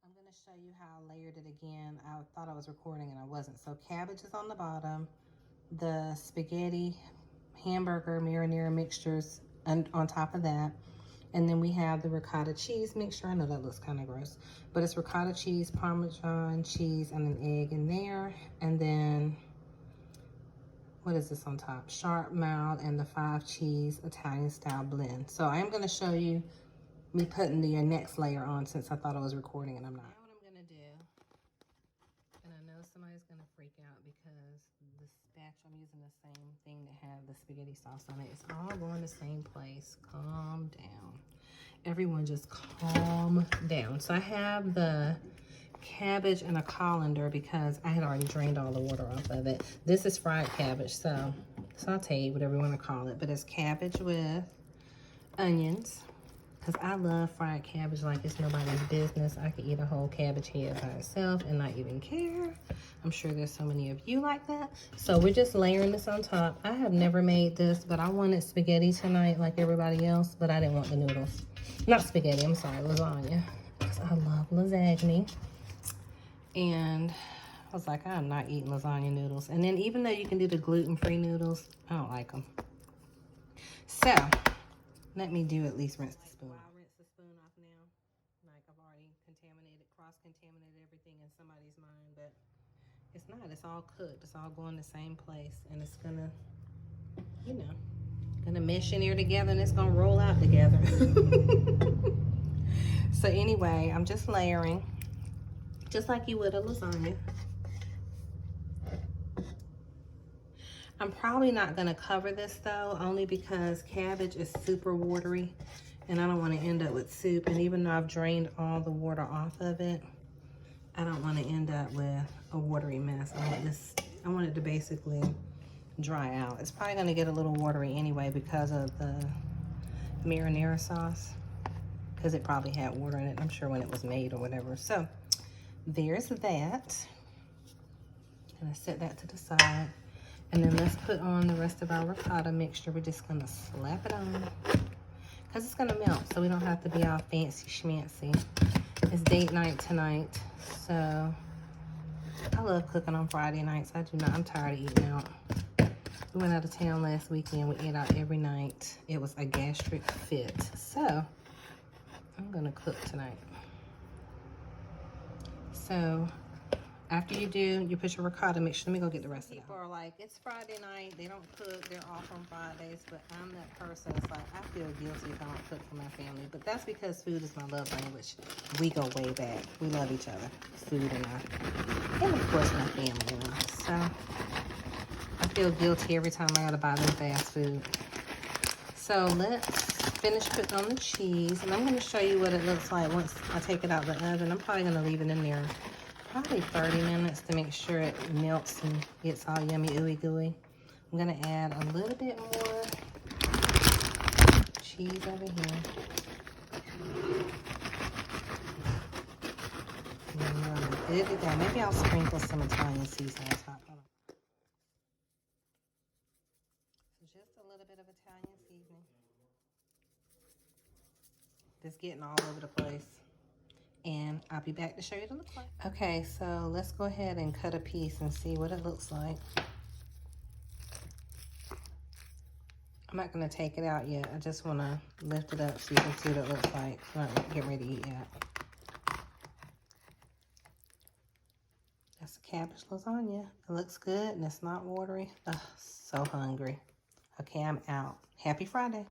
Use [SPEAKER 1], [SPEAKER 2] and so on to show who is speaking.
[SPEAKER 1] I'm going to show you how I layered it again. I thought I was recording and I wasn't. So cabbage is on the bottom. The spaghetti, hamburger, marinara mixtures on top of that. And then we have the ricotta cheese mixture. I know that looks kind of gross, but it's ricotta cheese, Parmesan cheese, and an egg in there. And then, what is this on top? Sharp mild and the 5 cheese Italian style blend. So I am going to show you me putting the next layer on since I thought I was recording and I'm not. Now what I'm going to do, and I know somebody's going to freak out because the spatula, I'm using the same thing that had the spaghetti sauce on it. It's all going the same place. Calm down. Everyone just calm down. So I have the cabbage and a colander because I had already drained all the water off of it. This is fried cabbage, so sauteed, whatever you want to call it. But it's cabbage with onions. Because I love fried cabbage like it's nobody's business. I could eat a whole cabbage head by itself and not even care. I'm sure there's so many of you like that. So we're just layering this on top. I have never made this, but I wanted spaghetti tonight like everybody else, but I didn't want the noodles. Not spaghetti, I'm sorry, lasagna. Because I love lasagna. And I was like, I'm not eating lasagna noodles. And then even though you can do the gluten-free noodles, I don't like them. So let me do at least rinse the spoon. I'll rinse the spoon off now. Like I've already cross-contaminated everything in somebody's mind, but it's not. It's all cooked. It's all going the same place, and it's gonna, you know, gonna mesh in here together, and it's gonna roll out together. So anyway, I'm just layering, just like you would a lasagna. I'm probably not gonna cover this though, only because cabbage is super watery and I don't wanna end up with soup. And even though I've drained all the water off of it, I don't wanna end up with a watery mess. I want it to basically dry out. It's probably gonna get a little watery anyway because of the marinara sauce, because it probably had water in it, I'm sure, when it was made or whatever. So there's that. I'm gonna set that to the side. And then let's put on the rest of our ricotta mixture. We're just gonna slap it on because it's gonna melt, so we don't have to be all fancy schmancy. It's date night tonight, so I love cooking on Friday nights. I'm tired of eating out. We went out of town last weekend. We ate out every night. It was a gastric fit. So I'm gonna cook tonight. So after you do, you put your ricotta mixture. Let me go get the rest of it. People are like, it's Friday night. They don't cook. They're off on Fridays. But I'm that person. It's like, I feel guilty if I don't cook for my family. But that's because food is my love language. We go way back. We love each other. Food and of course, my family. So I feel guilty every time I gotta buy them fast food. So let's finish putting on the cheese. And I'm going to show you what it looks like once I take it out of the oven. I'm probably going to leave it in there probably 30 minutes to make sure it melts and gets all yummy, ooey gooey. I'm gonna add a little bit more cheese over here. Good to go. Maybe I'll sprinkle some Italian seasoning on top. Hold on. So just a little bit of Italian seasoning. Just getting all over the place. And I'll be back to show you what it looks like. Okay, so let's go ahead and cut a piece and see what it looks like. I'm not gonna take it out yet. I just wanna lift it up so you can see what it looks like. I'm not getting ready to eat yet. That's a cabbage lasagna. It looks good and it's not watery. Ugh, so hungry. Okay, I'm out. Happy Friday.